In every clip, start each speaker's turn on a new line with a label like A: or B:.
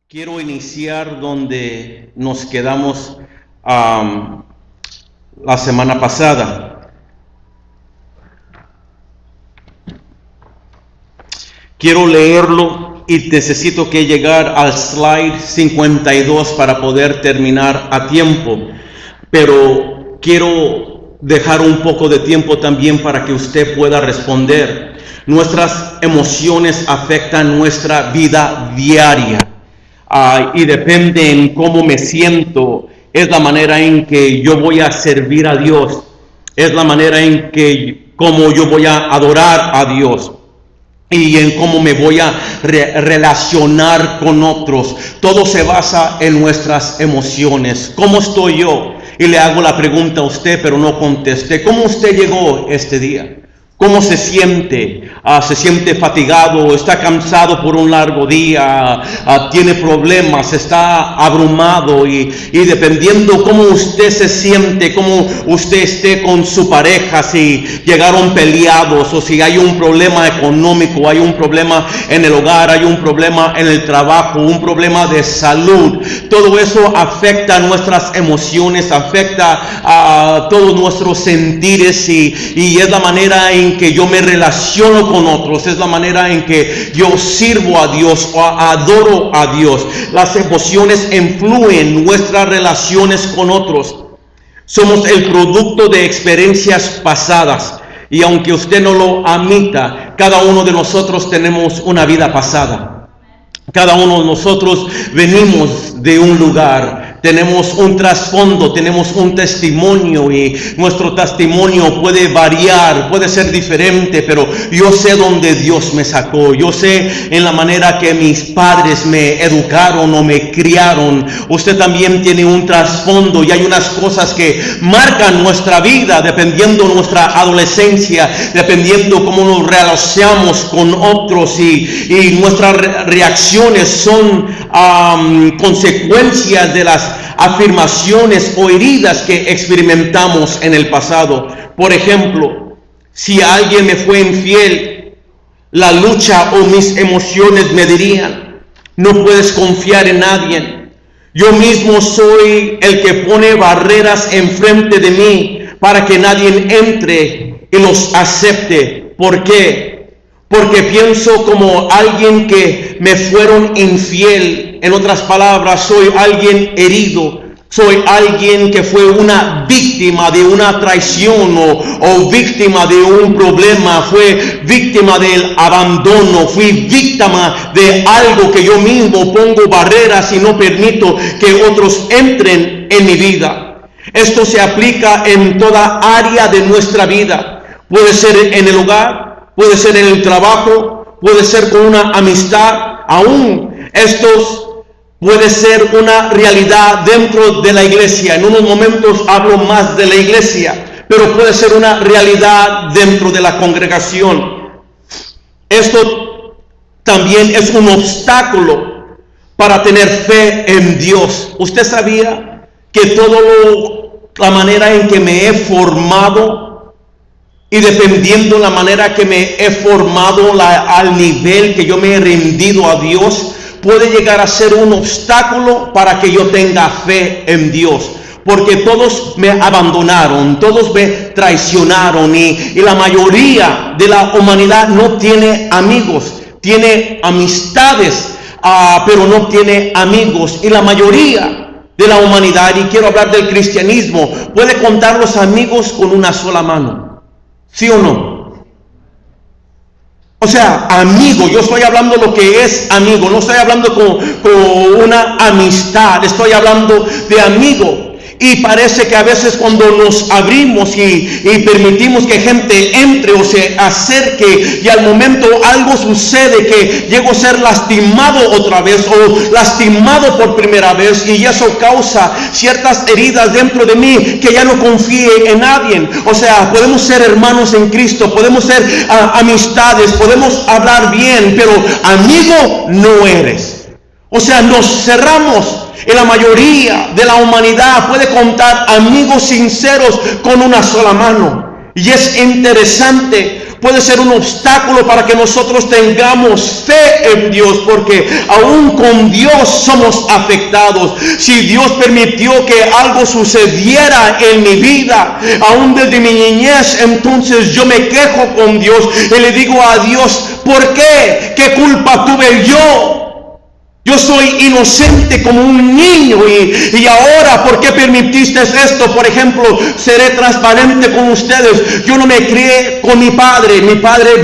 A: Quiero iniciar donde nos quedamos la semana pasada. Quiero leerlo y necesito que llegar al slide 52 para poder terminar a tiempo. Pero quiero dejar un poco de tiempo también para que usted pueda responder. Nuestras emociones afectan nuestra vida diaria. Y depende en cómo me siento, es la manera en que yo voy a servir a Dios, es la manera en que cómo yo voy a adorar a Dios y en cómo me voy a relacionar con otros. Todo se basa en nuestras emociones. ¿Cómo estoy yo? Y le hago la pregunta a usted, pero no contesté. ¿Cómo usted llegó este día? ¿Cómo se siente? ¿Se siente fatigado? ¿Está cansado por un largo día? ¿Tiene problemas? ¿Está abrumado? Y dependiendo cómo usted se siente, cómo usted esté con su pareja, si llegaron peleados o si hay un problema económico, hay un problema en el hogar, hay un problema en el trabajo, un problema de salud. Todo eso afecta nuestras emociones, afecta a todos nuestros sentires y es la manera en que yo me relaciono con otros, es la manera en que yo sirvo a Dios o adoro a Dios. Las emociones influyen nuestras relaciones con otros. Somos el producto de experiencias pasadas y aunque usted no lo admita, cada uno de nosotros tenemos una vida pasada. Cada uno de nosotros venimos de un lugar. Tenemos un trasfondo, tenemos un testimonio y nuestro testimonio puede variar, puede ser diferente, pero yo sé dónde Dios me sacó, yo sé en la manera que mis padres me educaron o me criaron. Usted también tiene un trasfondo y hay unas cosas que marcan nuestra vida dependiendo de nuestra adolescencia, dependiendo cómo nos relacionamos con otros y nuestras reacciones son consecuencias de las afirmaciones o heridas que experimentamos en el pasado. Por ejemplo, si alguien me fue infiel, la lucha o mis emociones me dirían: no puedes confiar en nadie. Yo mismo soy el que pone barreras enfrente de mí para que nadie entre y los acepte. ¿Por qué? Porque pienso como alguien que me fueron infiel. En otras palabras, soy alguien herido. Soy alguien que fue una víctima de una traición o víctima de un problema. Fue víctima del abandono. Fui víctima de algo que yo mismo pongo barreras y no permito que otros entren en mi vida. Esto se aplica en toda área de nuestra vida. Puede ser en el hogar, puede ser en el trabajo, puede ser con una amistad. Aún estos puede ser una realidad dentro de la iglesia. En unos momentos hablo más de la iglesia, pero puede ser una realidad dentro de la congregación. Esto también es un obstáculo para tener fe en Dios. ¿Usted sabía que la manera en que me he formado y dependiendo la manera que me he formado al nivel que yo me he rendido a Dios, puede llegar a ser un obstáculo para que yo tenga fe en Dios? Porque todos me abandonaron, todos me traicionaron y la mayoría de la humanidad no tiene amigos, tiene amistades, pero no tiene amigos. Y la mayoría de la humanidad, y quiero hablar del cristianismo, puede contar los amigos con una sola mano. ¿Sí o no? O sea, amigo, yo estoy hablando lo que es amigo, no estoy hablando con una amistad, estoy hablando de amigo. Y parece que a veces cuando nos abrimos y permitimos que gente entre o se acerque y al momento algo sucede que llego a ser lastimado otra vez o lastimado por primera vez y eso causa ciertas heridas dentro de mí que ya no confíe en nadie. O sea, podemos ser hermanos en Cristo, podemos ser amistades, podemos hablar bien, pero amigo no eres. O sea, nos cerramos. Y la mayoría de la humanidad puede contar amigos sinceros con una sola mano. Y es interesante, puede ser un obstáculo para que nosotros tengamos fe en Dios, porque aún con Dios somos afectados. Si Dios permitió que algo sucediera en mi vida, aún desde mi niñez, entonces yo me quejo con Dios y le digo a Dios, ¿por qué? ¿Qué culpa tuve yo? Yo soy inocente como un niño y ahora, ¿por qué permitiste esto? Por ejemplo, seré transparente con ustedes. Yo no me crié con mi padre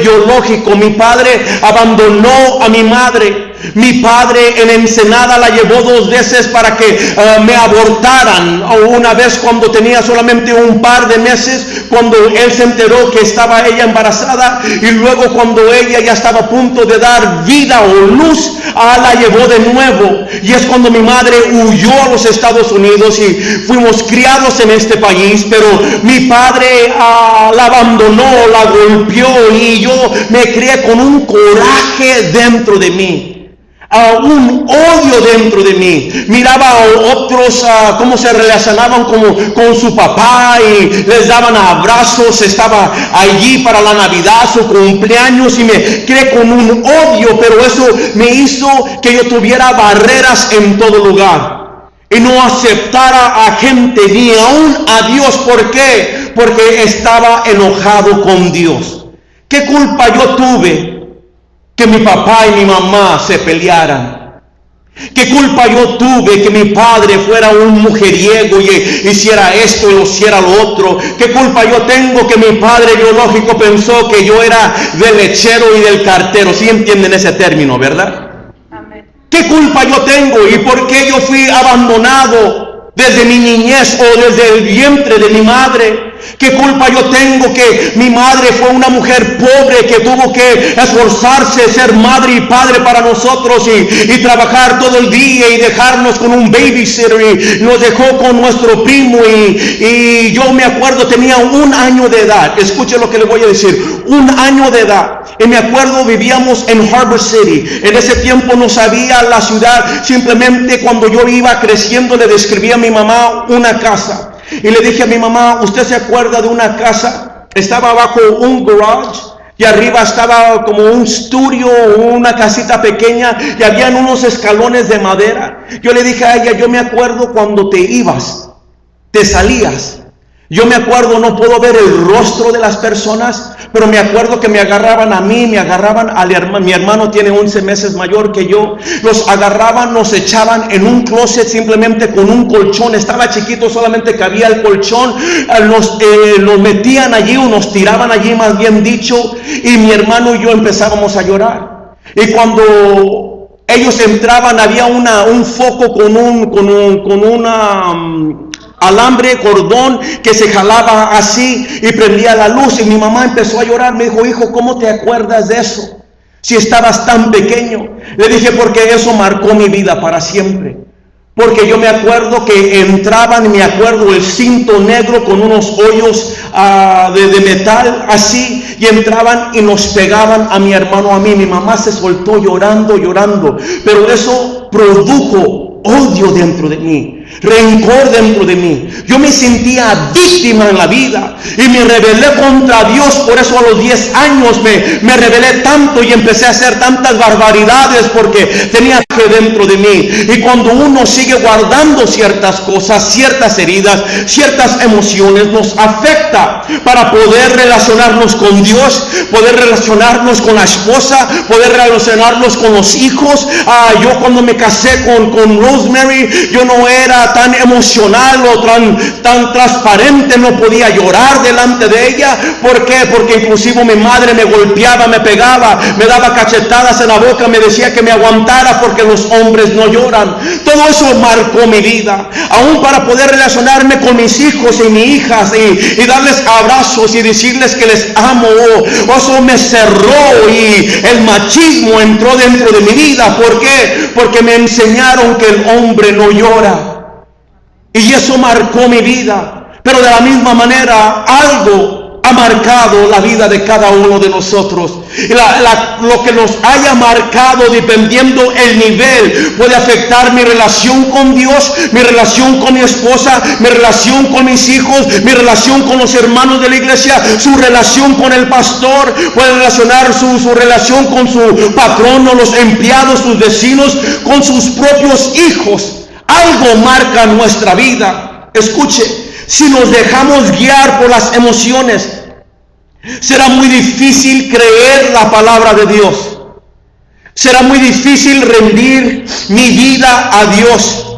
A: biológico. Mi padre abandonó a mi madre. Mi padre en Ensenada la llevó 2 veces para que me abortaran. Una vez cuando tenía solamente un par de meses, cuando él se enteró que estaba ella embarazada, y luego cuando ella ya estaba a punto de dar vida o luz, la llevó de nuevo. Y es cuando mi madre huyó a los Estados Unidos y fuimos criados en este país, pero mi padre la abandonó, la golpeó, y yo me crié con un coraje dentro de mí. Un odio dentro de mí. Miraba a otros cómo se relacionaban con su papá y les daban abrazos. Estaba allí para la Navidad, su cumpleaños, y me creé con un odio, pero eso me hizo que yo tuviera barreras en todo lugar y no aceptara a gente ni aún a Dios. ¿Por qué? Porque estaba enojado con Dios. ¿Qué culpa yo tuve que mi papá y mi mamá se pelearan? ¿Qué culpa yo tuve que mi padre fuera un mujeriego y hiciera esto y hiciera lo otro? ¿Qué culpa yo tengo que mi padre biológico pensó que yo era del lechero y del cartero? ¿Sí entienden ese término, verdad? Amén. ¿Qué culpa yo tengo y por qué yo fui abandonado desde mi niñez o desde el vientre de mi madre? ¿Qué culpa yo tengo que mi madre fue una mujer pobre que tuvo que esforzarse, ser madre y padre para nosotros y trabajar todo el día y dejarnos con un babysitter y nos dejó con nuestro primo y yo me acuerdo, tenía 1 año de edad. Escuche lo que le voy a decir, 1 año de edad. Y me acuerdo, vivíamos en Harbor City. En ese tiempo no sabía la ciudad, simplemente cuando yo iba creciendo le describía a mi mamá una casa. Y le dije a mi mamá, ¿usted se acuerda de una casa? Estaba abajo un garage y arriba estaba como un estudio, una casita pequeña, y habían unos escalones de madera. Yo le dije a ella, yo me acuerdo cuando te ibas, te salías. Yo me acuerdo, no puedo ver el rostro de las personas, pero me acuerdo que me agarraban a mí, me agarraban al hermano. Mi hermano tiene 11 meses mayor que yo. Nos agarraban, nos echaban en un closet simplemente con un colchón. Estaba chiquito, solamente cabía el colchón. Nos metían allí o nos tiraban allí, más bien dicho. Y mi hermano y yo empezábamos a llorar. Y cuando ellos entraban había un foco con una alambre, cordón que se jalaba así y prendía la luz, y mi mamá empezó a llorar. Me dijo, hijo, ¿cómo te acuerdas de eso si estabas tan pequeño? Le dije, porque eso marcó mi vida para siempre. Porque yo me acuerdo que entraban, me acuerdo el cinto negro con unos hoyos de metal así, y entraban y nos pegaban a mi hermano, a mí. Mi mamá se soltó llorando, pero eso produjo odio dentro de mí, rencor dentro de mí. Yo me sentía víctima en la vida y me rebelé contra Dios. Por eso a los 10 años me rebelé tanto y empecé a hacer tantas barbaridades, porque tenía que dentro de mí. Y cuando uno sigue guardando ciertas cosas, ciertas heridas, ciertas emociones, nos afecta para poder relacionarnos con Dios, poder relacionarnos con la esposa, poder relacionarnos con los hijos. Yo cuando me casé con Rosemary, yo no era tan emocional o tan transparente, no podía llorar delante de ella. ¿Por qué? Porque inclusive mi madre me golpeaba, me pegaba, me daba cachetadas en la boca, me decía que me aguantara porque los hombres no lloran. Todo eso marcó mi vida, aún para poder relacionarme con mis hijos y mis hijas y darles abrazos y decirles que les amo. Eso me cerró y el machismo entró dentro de mi vida. ¿Por qué? Porque me enseñaron que el hombre no llora. Y eso marcó mi vida. Pero de la misma manera, algo ha marcado la vida de cada uno de nosotros. Lo que nos haya marcado, dependiendo el nivel, puede afectar mi relación con Dios, mi relación con mi esposa, mi relación con mis hijos, mi relación con los hermanos de la iglesia, su relación con el pastor, puede relacionar su relación con su patrono, los empleados, sus vecinos, con sus propios hijos. Algo marca nuestra vida. Escuche, si nos dejamos guiar por las emociones, será muy difícil creer la palabra de Dios. Será muy difícil rendir mi vida a Dios.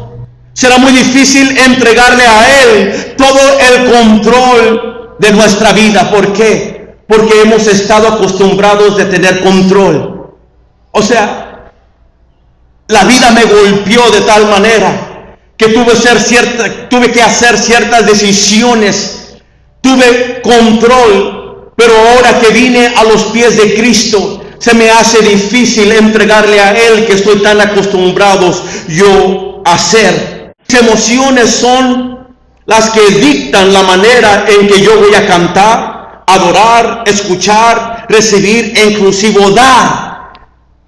A: Será muy difícil entregarle a Él todo el control de nuestra vida. ¿Por qué? Porque hemos estado acostumbrados de tener control. O sea, la vida me golpeó de tal manera que tuve que hacer ciertas decisiones. Tuve control. Pero ahora que vine a los pies de Cristo, se me hace difícil entregarle a Él que estoy tan acostumbrados yo a hacer. Mis emociones son las que dictan la manera en que yo voy a cantar, adorar, escuchar, recibir e inclusive dar.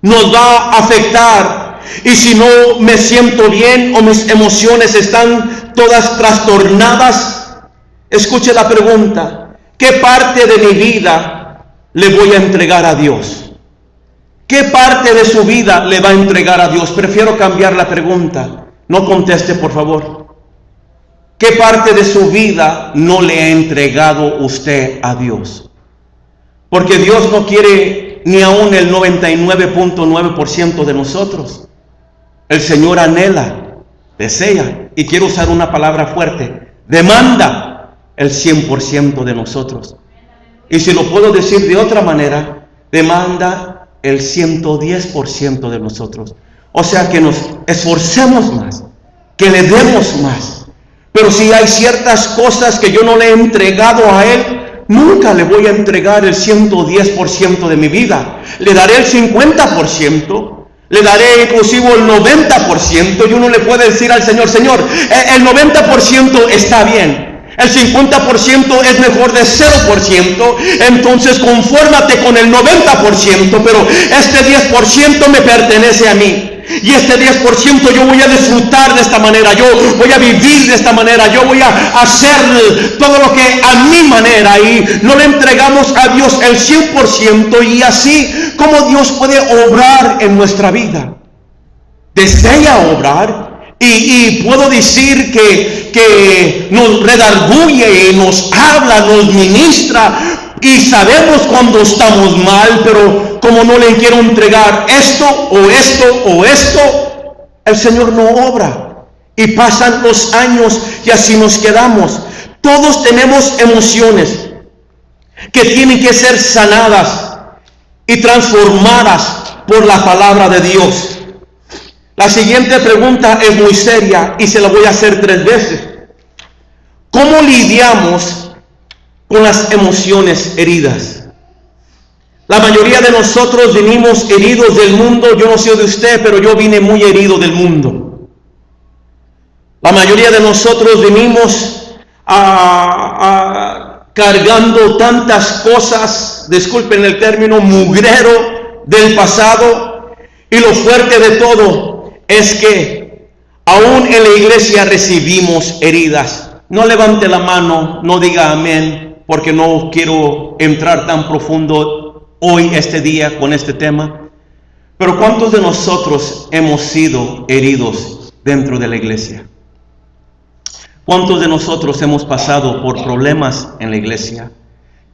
A: Nos va a afectar. Y si no me siento bien o mis emociones están todas trastornadas, escuche la pregunta. ¿Qué parte de mi vida le voy a entregar a Dios? ¿Qué parte de su vida le va a entregar a Dios? Prefiero cambiar la pregunta. No conteste, por favor. ¿Qué parte de su vida no le ha entregado usted a Dios? Porque Dios no quiere ni aún el 99.9% de nosotros. El Señor anhela, desea, y quiero usar una palabra fuerte, demanda el 100% de nosotros. Y si lo puedo decir de otra manera, demanda el 110% de nosotros. O sea, que nos esforcemos más, que le demos más. Pero si hay ciertas cosas que yo no le he entregado a Él, nunca le voy a entregar el 110% de mi vida. Le daré el 50%. Le daré inclusive el 90%. Y uno le puede decir al Señor, Señor, el 90% está bien. El 50% es mejor de 0%, entonces confórmate con el 90%, pero este 10% me pertenece a mí. Y este 10% yo voy a disfrutar de esta manera, yo voy a vivir de esta manera, yo voy a hacer todo lo que a mi manera, y no le entregamos a Dios el 100%, y así como Dios puede obrar en nuestra vida. Desea obrar. Y puedo decir que nos redarguye y nos habla, nos ministra, y sabemos cuando estamos mal, pero como no le quiero entregar esto o esto o esto, el Señor no obra. Y pasan los años y así nos quedamos. Todos tenemos emociones que tienen que ser sanadas y transformadas por la palabra de Dios. La siguiente pregunta es muy seria y se la voy a hacer 3 veces. ¿Cómo lidiamos con las emociones heridas? La mayoría de nosotros venimos heridos del mundo. Yo no sé de usted, pero yo vine muy herido del mundo. La mayoría de nosotros venimos cargando tantas cosas, disculpen el término, mugrero del pasado. Y lo fuerte de todo es que aún en la iglesia recibimos heridas. No levante la mano, no diga amén, porque no quiero entrar tan profundo hoy, este día, con este tema. Pero ¿cuántos de nosotros hemos sido heridos dentro de la iglesia? ¿Cuántos de nosotros hemos pasado por problemas en la iglesia?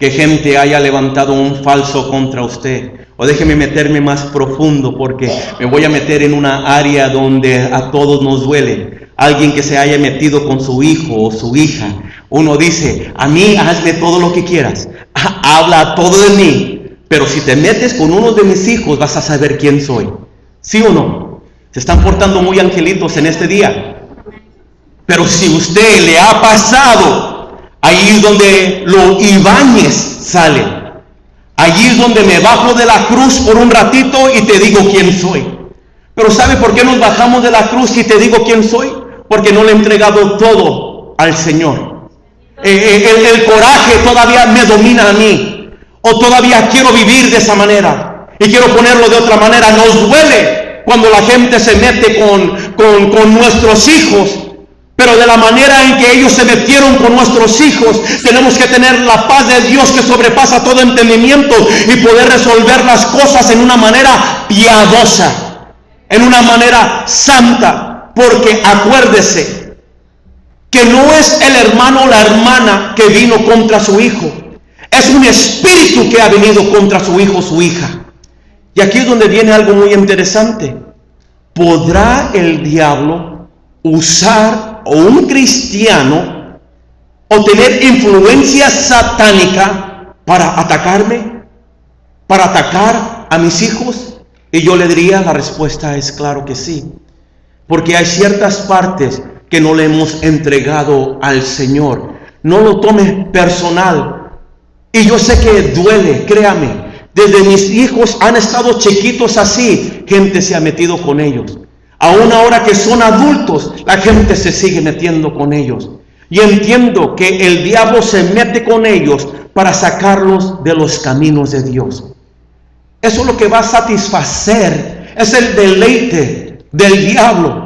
A: Que gente haya levantado un falso contra usted. O déjeme meterme más profundo, porque me voy a meter en una área donde a todos nos duele. Alguien que se haya metido con su hijo o su hija. Uno dice, a mí hazme todo lo que quieras. Habla todo de mí. Pero si te metes con uno de mis hijos, vas a saber quién soy. ¿Sí o no? Se están portando muy angelitos en este día. Pero si usted le ha pasado, ahí es donde los Ibáñez salen. Allí es donde me bajo de la cruz por un ratito y te digo quién soy. Pero ¿sabe por qué nos bajamos de la cruz y te digo quién soy? Porque no le he entregado todo al Señor. el coraje todavía me domina a mí, o todavía quiero vivir de esa manera y quiero ponerlo de otra manera. Nos duele cuando la gente se mete con nuestros hijos, pero de la manera en que ellos se metieron con nuestros hijos, tenemos que tener la paz de Dios que sobrepasa todo entendimiento y poder resolver las cosas en una manera piadosa, en una manera santa, porque acuérdese que no es el hermano o la hermana que vino contra su hijo, es un espíritu que ha venido contra su hijo o su hija. Y aquí es donde viene algo muy interesante. ¿Podrá el diablo usar o un cristiano o tener influencia satánica para atacarme, para atacar a mis hijos? Y yo le diría, la respuesta es claro que sí, porque hay ciertas partes que no le hemos entregado al Señor. No lo tome personal, y yo sé que duele, créame. Desde mis hijos han estado chiquitos así, gente se ha metido con ellos. Aún ahora que son adultos, la gente se sigue metiendo con ellos. Y entiendo que el diablo se mete con ellos para sacarlos de los caminos de Dios. Eso es lo que va a satisfacer, es el deleite del diablo.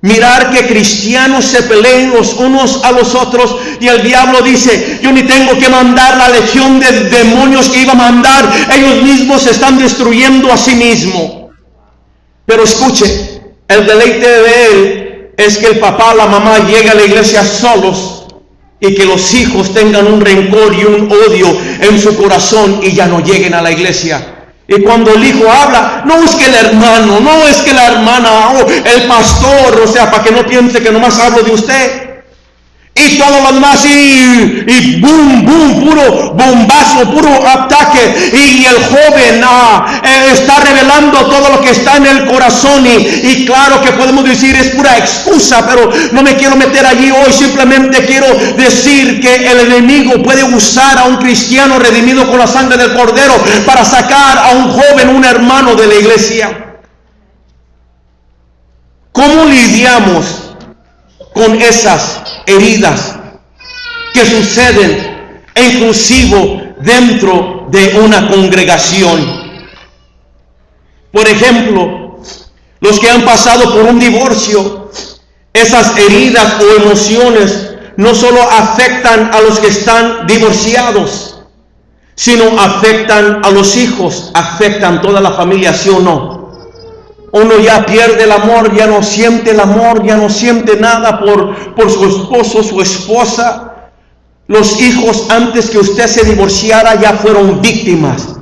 A: Mirar que cristianos se peleen los unos a los otros, y el diablo dice, yo ni tengo que mandar la legión de demonios que iba a mandar, ellos mismos se están destruyendo a sí mismos. Pero escuche, el deleite de él es que el papá, la mamá llegue a la iglesia solos y que los hijos tengan un rencor y un odio en su corazón y ya no lleguen a la iglesia. Y cuando el hijo habla, no es que el hermano, no es que la hermana, o el pastor, o sea, para que no piense que nomás hablo de usted. Y todo lo demás, y boom, boom, puro bombazo, puro ataque. Y el joven está revelando todo lo que está en el corazón. Y claro que podemos decir es pura excusa, pero no me quiero meter allí hoy. Simplemente quiero decir que el enemigo puede usar a un cristiano redimido con la sangre del Cordero para sacar a un joven, un hermano de la iglesia. ¿Cómo lidiamos con esas heridas que suceden inclusive dentro de una congregación? Por ejemplo, los que han pasado por un divorcio, esas heridas o emociones no solo afectan a los que están divorciados, sino afectan a los hijos, afectan toda la familia, ¿sí o no? Uno ya pierde el amor, ya no siente el amor, ya no siente nada por su esposo, su esposa. Los hijos, antes que usted se divorciara, ya fueron víctimas.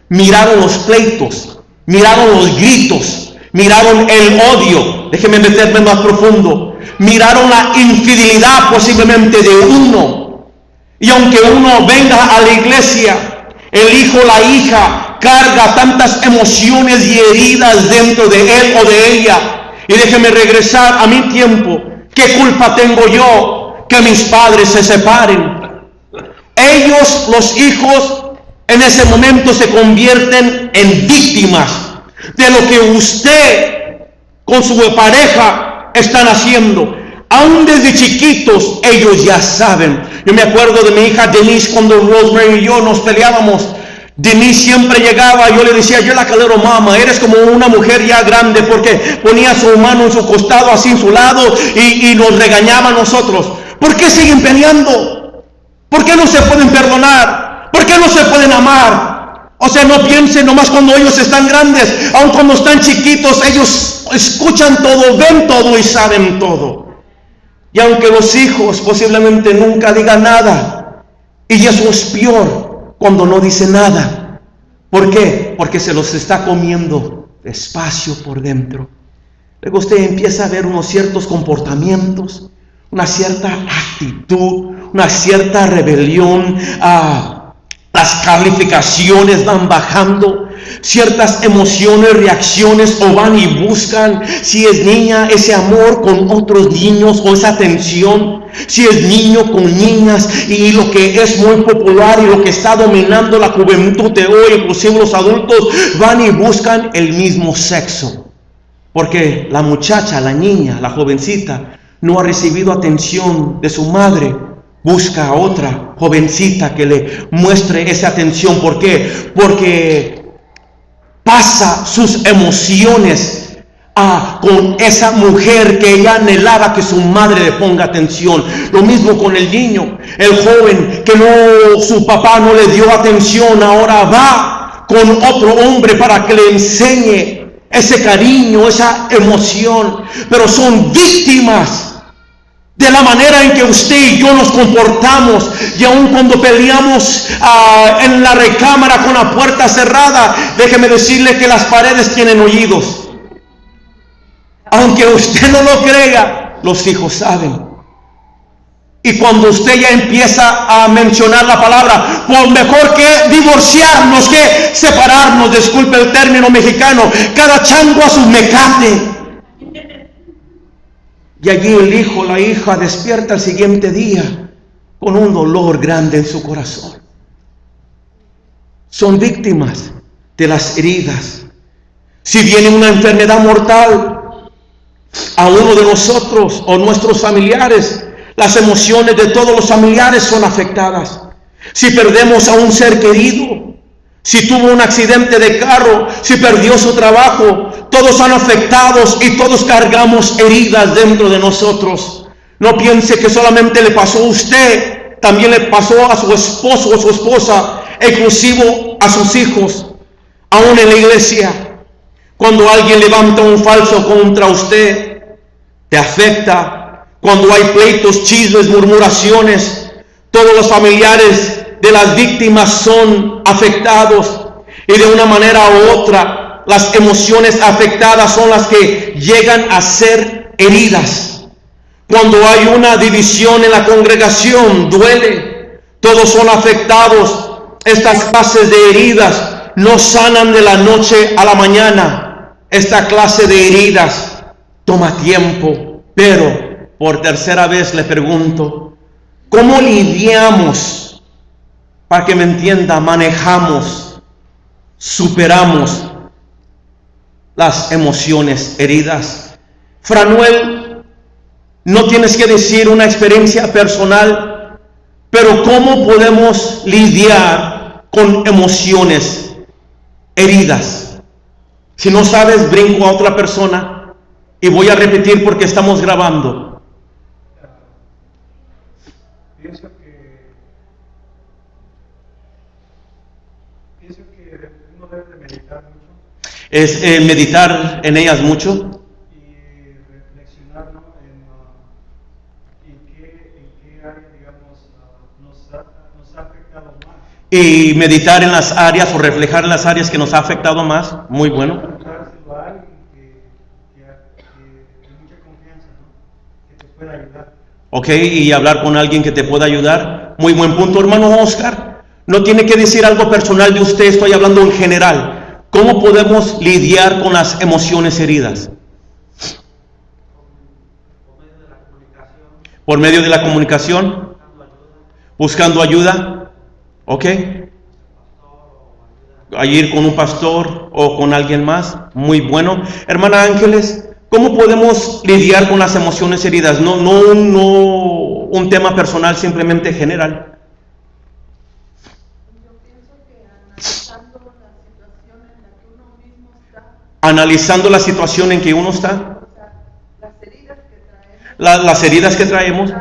A: Miraron los pleitos, miraron los gritos, miraron el odio. Déjeme meterme más profundo. Miraron la infidelidad posiblemente de uno. Y aunque uno venga a la iglesia, el hijo, la hija, carga tantas emociones y heridas dentro de él o de ella. Y déjeme regresar a mi tiempo. ¿Qué culpa tengo yo que mis padres se separen? Ellos, los hijos, en ese momento se convierten en víctimas de lo que usted con su pareja están haciendo. Aún desde chiquitos ellos ya saben. Yo me acuerdo de mi hija Denise, cuando Rosemary y yo nos peleábamos. Denise siempre llegaba, yo le decía, yo la calero, mamá, eres como una mujer ya grande, porque ponía su mano en su costado, así en su lado, y nos regañaba a nosotros. ¿Por qué siguen peleando? ¿Por qué no se pueden perdonar? ¿Por qué no se pueden amar? O sea, no piensen nomás cuando ellos están grandes, aun cuando están chiquitos, ellos escuchan todo, ven todo y saben todo. Y aunque los hijos posiblemente nunca digan nada, y eso es peor, cuando no dice nada. ¿Por qué? Porque se los está comiendo despacio por dentro. Luego usted empieza a ver unos ciertos comportamientos, una cierta actitud, una cierta rebelión. Las calificaciones van bajando, ciertas emociones, reacciones, o van y buscan, si es niña, ese amor con otros niños o esa atención, si es niño con niñas, y lo que es muy popular y lo que está dominando la juventud de hoy, inclusive los adultos, van y buscan el mismo sexo, porque la muchacha, la niña, la jovencita no ha recibido atención de su madre busca a otra jovencita que le muestre esa atención. ¿Por qué? Porque pasa sus emociones con esa mujer que ella anhelaba que su madre le ponga atención. Lo mismo con el niño, el joven que su papá no le dio atención, ahora va con otro hombre para que le enseñe ese cariño, esa emoción. Pero son víctimas de la manera en que usted y yo nos comportamos. Y aun cuando peleamos en la recámara con la puerta cerrada, déjeme decirle que las paredes tienen oídos. Aunque usted no lo crea, los hijos saben. Y cuando usted ya empieza a mencionar la palabra, pues mejor que divorciarnos, que separarnos, disculpe el término mexicano, cada chango a su mecate. Y allí el hijo, la hija despierta el siguiente día con un dolor grande en su corazón. Son víctimas de las heridas. Si viene una enfermedad mortal a uno de nosotros o nuestros familiares, las emociones de todos los familiares son afectadas. Si perdemos a un ser querido, si tuvo un accidente de carro, si perdió su trabajo, todos son afectados y todos cargamos heridas dentro de nosotros. No piense que solamente le pasó a usted, también le pasó a su esposo o su esposa, inclusive a sus hijos. Aún en la iglesia, cuando alguien levanta un falso contra usted, te afecta. Cuando hay pleitos, chismes, murmuraciones, todos los familiares de las víctimas son afectados. Y de una manera u otra, las emociones afectadas son las que llegan a ser heridas. Cuando hay una división en la congregación, duele. Todos son afectados. Estas clases de heridas no sanan de la noche a la mañana. Esta clase de heridas toma tiempo. Pero por tercera vez le pregunto, ¿cómo lidiamos? Para que me entienda, manejamos, superamos las emociones heridas. Franuel, no tienes que decir una experiencia personal, pero ¿cómo podemos lidiar con emociones heridas? Si no sabes, brinco a otra persona y voy a repetir porque estamos grabando.
B: Pienso que uno debe de meditar mucho.
A: Es meditar en ellas mucho.
B: Y reflexionar, ¿no? en qué área, digamos, nos ha afectado más.
A: Y meditar en las áreas o reflejar las áreas que nos ha afectado más. Muy bueno.
B: Preguntárselo a alguien que de mucha confianza, ¿no? Que te pueda ayudar.
A: Ok, y hablar con alguien que te pueda ayudar. Muy buen punto, hermano Oscar. No tiene que decir algo personal de usted, estoy hablando en general. ¿Cómo podemos lidiar con las emociones heridas? Por medio de la comunicación. Buscando ayuda. Ok. A ir con un pastor o con alguien más. Muy bueno. Hermana Ángeles, ¿cómo podemos lidiar con las emociones heridas? No un tema personal, simplemente general. Analizando la situación en que uno está, las heridas que traemos,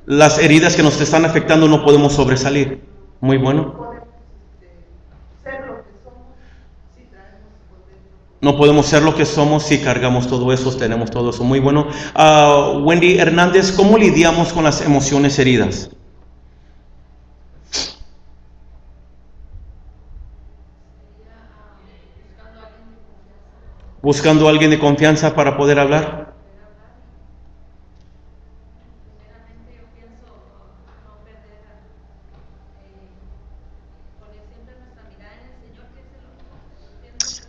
A: las heridas que nos están afectando, no podemos sobresalir. Muy bueno. No podemos ser lo que somos si cargamos todo eso, tenemos todo eso. Muy bueno. Wendy Hernández, ¿cómo lidiamos con las emociones heridas? Buscando a alguien de confianza para poder hablar.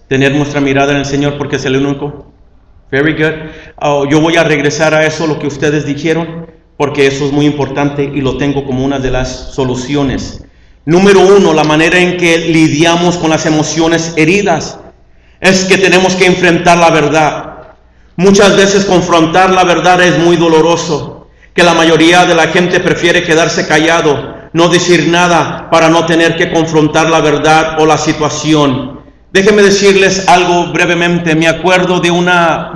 A: Tener nuestra mirada en el Señor porque es el único. Very good. Yo voy a regresar a eso, lo que ustedes dijeron, porque eso es muy importante y lo tengo como una de las soluciones. Número 1, la manera en que lidiamos con las emociones heridas es que tenemos que enfrentar la verdad. Muchas veces confrontar la verdad es muy doloroso, que la mayoría de la gente prefiere quedarse callado, no decir nada para no tener que confrontar la verdad o la situación. Déjenme decirles algo brevemente. Me acuerdo de una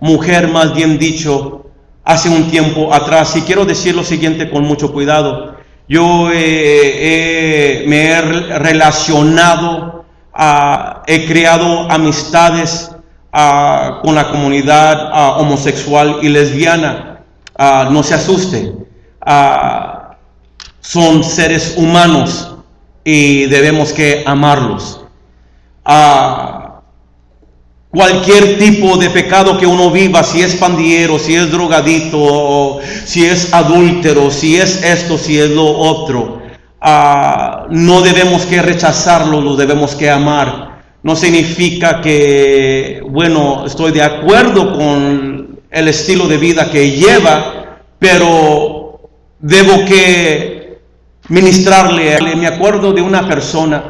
A: mujer más bien dicho, hace un tiempo atrás, y quiero decir lo siguiente con mucho cuidado. Yo me he relacionado, he creado amistades con la comunidad homosexual y lesbiana. No se asuste, son seres humanos y debemos que amarlos. Cualquier tipo de pecado que uno viva, si es pandillero, si es drogadito, si es adúltero, si es esto, si es lo otro, no debemos que rechazarlo, lo debemos que amar. No significa que, bueno, estoy de acuerdo con el estilo de vida que lleva, pero debo que ministrarle. Me acuerdo de una persona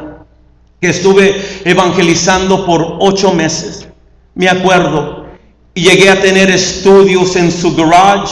A: que estuve evangelizando por 8 meses. Me acuerdo, y llegué a tener estudios en su garage,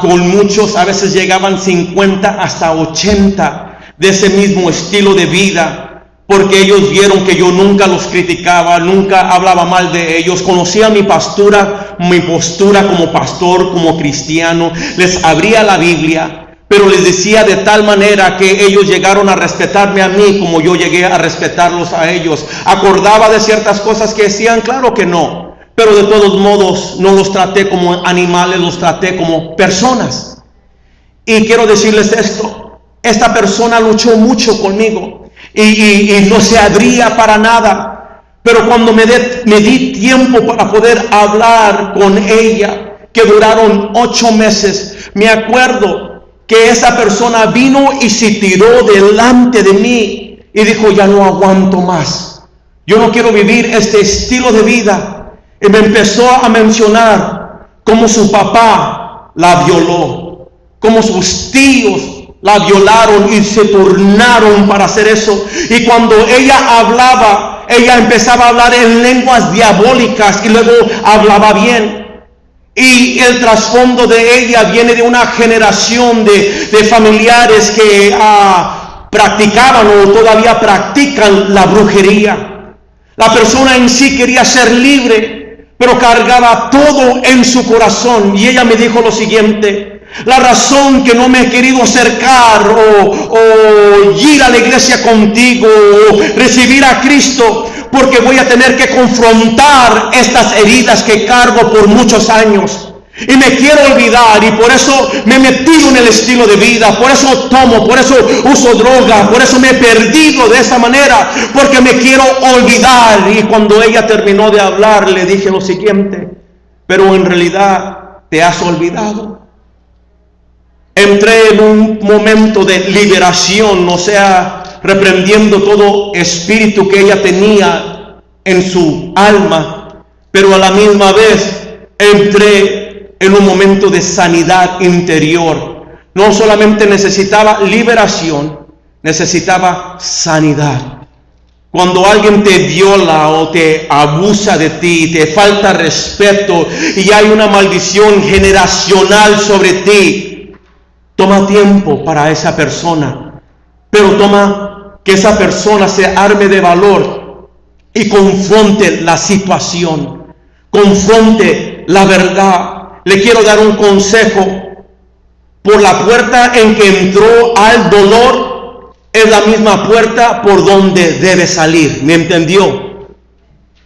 A: con muchos, a veces llegaban 50 hasta 80 de ese mismo estilo de vida, porque ellos vieron que yo nunca los criticaba, nunca hablaba mal de ellos, conocía mi postura como pastor, como cristiano, les abría la Biblia, pero les decía de tal manera que ellos llegaron a respetarme a mí como yo llegué a respetarlos a ellos. Acordaba de ciertas cosas que decían, claro que no, pero de todos modos no los traté como animales, los traté como personas. Y quiero decirles esto, esta persona luchó mucho conmigo y no se abría para nada, pero cuando me di tiempo para poder hablar con ella, que duraron 8 meses, me acuerdo que esa persona vino y se tiró delante de mí y dijo, ya no aguanto más, yo no quiero vivir este estilo de vida. Y me empezó a mencionar cómo su papá la violó, cómo sus tíos la violaron y se turnaron para hacer eso. Y cuando ella hablaba, ella empezaba a hablar en lenguas diabólicas y luego hablaba bien. Y el trasfondo de ella viene de una generación de familiares que practicaban o todavía practican la brujería. La persona en sí quería ser libre, pero cargaba todo en su corazón. Y ella me dijo lo siguiente: la razón que no me he querido acercar o ir a la iglesia contigo o recibir a Cristo, porque voy a tener que confrontar estas heridas que cargo por muchos años. Y me quiero olvidar, y por eso me he metido en el estilo de vida, por eso tomo, por eso uso droga, por eso me he perdido de esa manera, porque me quiero olvidar. Y cuando ella terminó de hablar, le dije lo siguiente: pero en realidad te has olvidado. Entré en un momento de liberación, o sea, reprendiendo todo espíritu que ella tenía en su alma, pero a la misma vez entré en un momento de sanidad interior. No solamente necesitaba liberación, necesitaba sanidad. Cuando alguien te viola o te abusa de ti, te falta respeto y hay una maldición generacional sobre ti, toma tiempo para esa persona, pero toma que esa persona se arme de valor y confronte la situación, confronte la verdad. Le quiero dar un consejo: por la puerta en que entró al dolor es la misma puerta por donde debe salir. ¿Me entendió?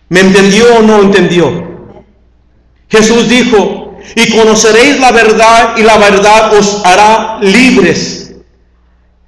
A: ¿Me entendió o no entendió? Jesús dijo: y conoceréis la verdad, y la verdad os hará libres.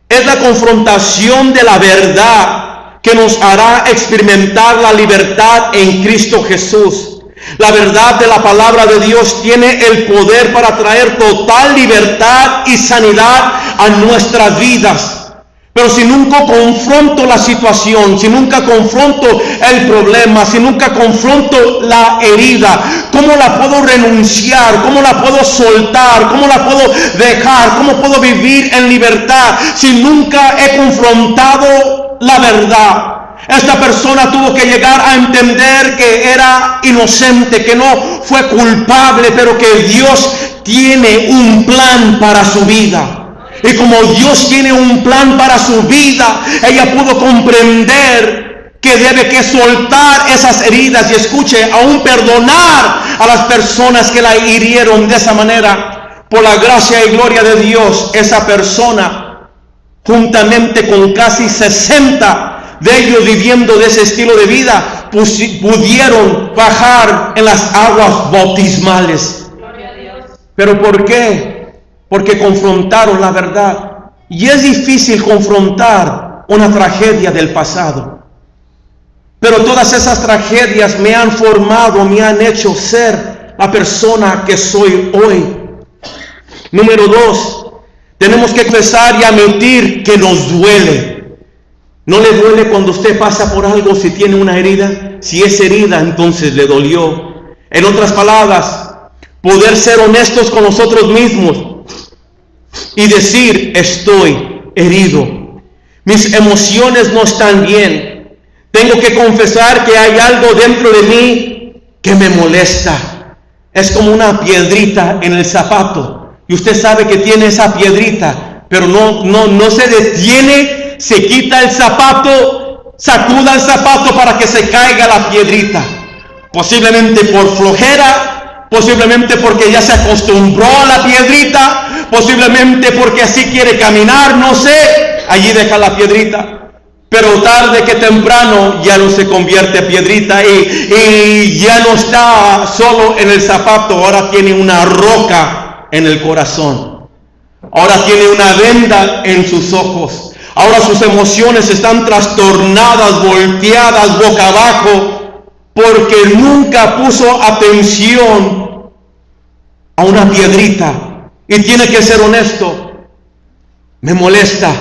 A: Es la confrontación de la verdad que nos hará experimentar la libertad en Cristo Jesús. La verdad de la palabra de Dios tiene el poder para traer total libertad y sanidad a nuestras vidas. Pero si nunca confronto la situación, si nunca confronto el problema, si nunca confronto la herida, ¿cómo la puedo renunciar? ¿Cómo la puedo soltar? ¿Cómo la puedo dejar? ¿Cómo puedo vivir en libertad si nunca he confrontado la verdad? Esta persona tuvo que llegar a entender que era inocente, que no fue culpable, pero que Dios tiene un plan para su vida. Y como Dios tiene un plan para su vida, ella pudo comprender que debe que soltar esas heridas y escuche, aún perdonar a las personas que la hirieron de esa manera. Por la gracia y gloria de Dios, esa persona, juntamente con casi 60 de ellos viviendo de ese estilo de vida, pudieron bajar en las aguas bautismales. ¿Pero por qué? Porque confrontaron la verdad. Y es difícil confrontar una tragedia del pasado. Pero todas esas tragedias me han formado, me han hecho ser la persona que soy hoy. Número 2, tenemos que empezar y admitir que nos duele. ¿No le duele cuando usted pasa por algo si tiene una herida? Si es herida, entonces le dolió. En otras palabras, poder ser honestos con nosotros mismos y decir, estoy herido. Mis emociones no están bien. Tengo que confesar que hay algo dentro de mí que me molesta. Es como una piedrita en el zapato. Y usted sabe que tiene esa piedrita, pero no se detiene, se quita el zapato, sacuda el zapato para que se caiga la piedrita. Posiblemente por flojera, posiblemente porque ya se acostumbró a la piedrita, posiblemente porque así quiere caminar, no sé, allí deja la piedrita. Pero tarde que temprano ya no se convierte en piedrita y ya no está solo en el zapato, ahora tiene una roca en el corazón. Ahora tiene una venda en sus ojos. Ahora sus emociones están trastornadas, volteadas boca abajo, porque nunca puso atención a una piedrita. Y tiene que ser honesto. Me molesta,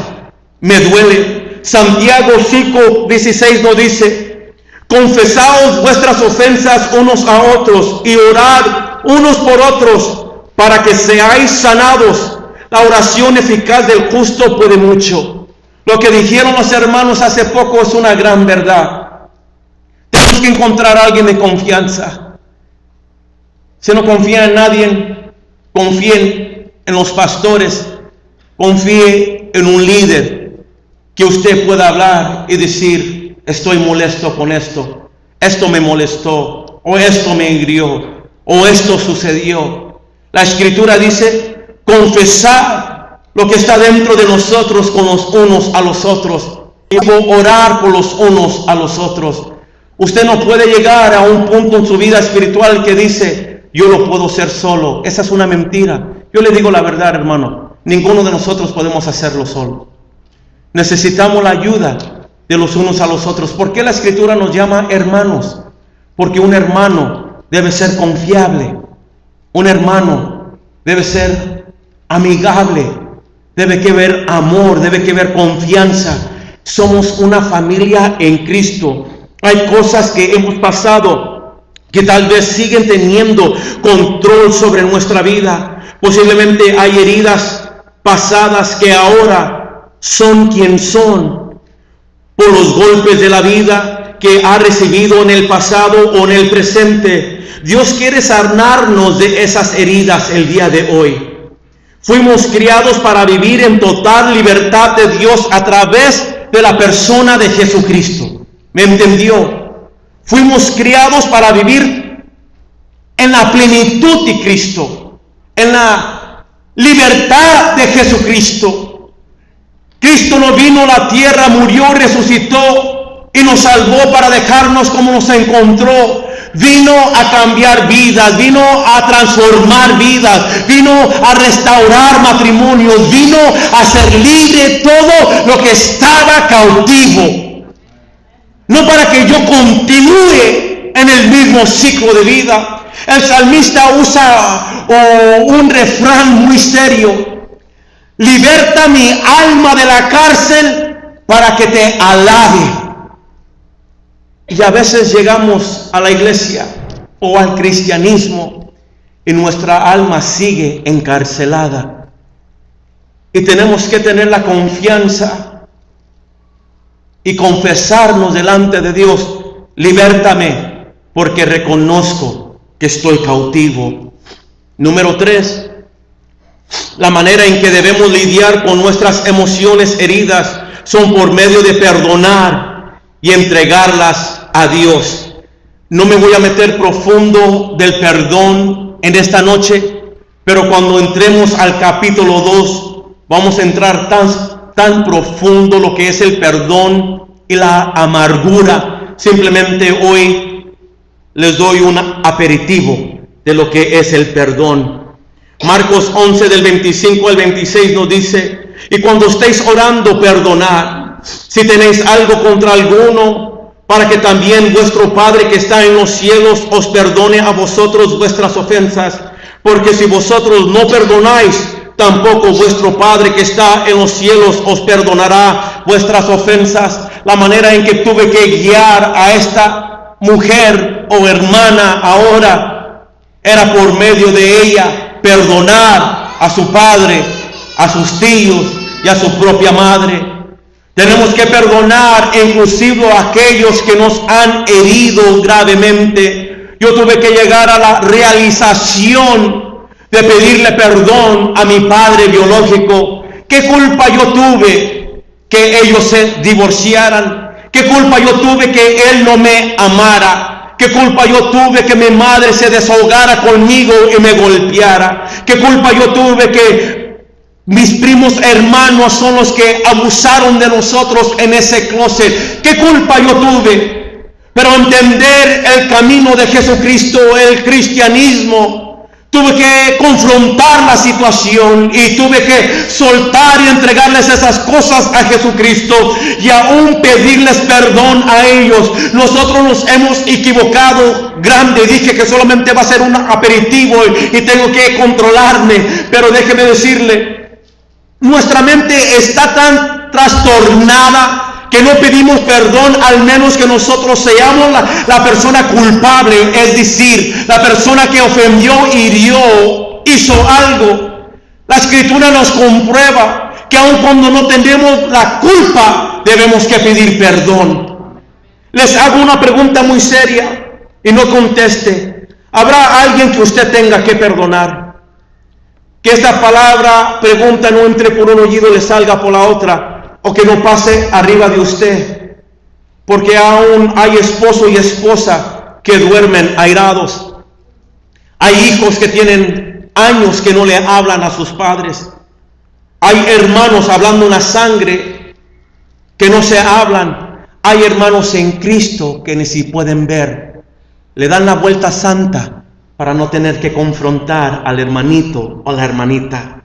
A: me duele. Santiago 5:16 nos dice, confesaos vuestras ofensas unos a otros y orad unos por otros para que seáis sanados. La oración eficaz del justo puede mucho. Lo que dijeron los hermanos hace poco es una gran verdad. Tenemos que encontrar a alguien de confianza. Si no confía en nadie, confíe en los pastores, confíe en un líder que usted pueda hablar y decir, estoy molesto con esto me molestó, o esto me hirió, o esto sucedió. La Escritura dice, confesar lo que está dentro de nosotros con los unos a los otros, y orar por los unos a los otros. Usted no puede llegar a un punto en su vida espiritual que dice, yo lo puedo hacer solo. Esa es una mentira. Yo le digo la verdad, hermano, ninguno de nosotros podemos hacerlo solo. Necesitamos la ayuda de los unos a los otros. ¿Por qué la Escritura nos llama hermanos? Porque un hermano debe ser confiable. Un hermano debe ser amigable. Debe que haber amor, debe que haber confianza. Somos una familia en Cristo. Hay cosas que hemos pasado que tal vez siguen teniendo control sobre nuestra vida. Posiblemente hay heridas pasadas que ahora son quien son por los golpes de la vida que ha recibido en el pasado o en el presente. Dios quiere sanarnos de esas heridas el día de hoy. Fuimos criados para vivir en total libertad de Dios a través de la persona de Jesucristo. ¿Me entendió? Fuimos criados para vivir en la plenitud de Cristo, en la libertad de Jesucristo. Cristo no vino a la tierra, murió, resucitó y nos salvó para dejarnos como nos encontró. Vino a cambiar vidas, vino a transformar vidas, vino a restaurar matrimonios, vino a hacer libre todo lo que estaba cautivo. No para que yo continúe en el mismo ciclo de vida. El salmista usa un refrán muy serio. Liberta mi alma de la cárcel para que te alabe. Y a veces llegamos a la iglesia o al cristianismo y nuestra alma sigue encarcelada. Y tenemos que tener la confianza y confesarnos delante de Dios: libértame, porque reconozco que estoy cautivo. Número 3, la manera en que debemos lidiar con nuestras emociones heridas son por medio de perdonar y entregarlas a Dios. No me voy a meter profundo del perdón en esta noche, pero cuando entremos al capítulo 2, vamos a entrar tan profundo lo que es el perdón y la amargura. Simplemente hoy les doy un aperitivo de lo que es el perdón. Marcos 11 del 25 al 26 nos dice: y cuando estéis orando, perdonad si tenéis algo contra alguno, para que también vuestro Padre que está en los cielos os perdone a vosotros vuestras ofensas. Porque si vosotros no perdonáis, tampoco vuestro Padre que está en los cielos os perdonará vuestras ofensas. La manera en que tuve que guiar a esta mujer o hermana ahora era por medio de ella perdonar a su padre, a sus tíos y a su propia madre. Tenemos que perdonar inclusive a aquellos que nos han herido gravemente. Yo tuve que llegar a la realización de pedirle perdón a mi padre biológico. ¿Qué culpa yo tuve que ellos se divorciaran? ¿Qué culpa yo tuve que él no me amara? ¿Qué culpa yo tuve que mi madre se desahogara conmigo y me golpeara? ¿Qué culpa yo tuve que mis primos hermanos son los que abusaron de nosotros en ese closet? ¿Qué culpa yo tuve? Pero entender el camino de Jesucristo, el cristianismo, tuve que confrontar la situación y tuve que soltar y entregarles esas cosas a Jesucristo y aún pedirles perdón a ellos. Nosotros nos hemos equivocado grande. Dije que solamente va a ser un aperitivo y tengo que controlarme, pero déjeme decirle, nuestra mente está tan trastornada que no pedimos perdón, al menos que nosotros seamos la persona culpable, es decir, la persona que ofendió, hirió, hizo algo. La Escritura nos comprueba que aun cuando no tenemos la culpa, debemos que pedir perdón. Les hago una pregunta muy seria y no conteste. ¿Habrá alguien que usted tenga que perdonar? Que esta pregunta no entre por un oído y le salga por la otra, o que no pase arriba de usted, porque aún hay esposo y esposa que duermen airados. Hay hijos que tienen años que no le hablan a sus padres. Hay hermanos hablando una sangre que no se hablan. Hay hermanos en Cristo que ni si pueden ver. Le dan la vuelta santa para no tener que confrontar al hermanito o la hermanita.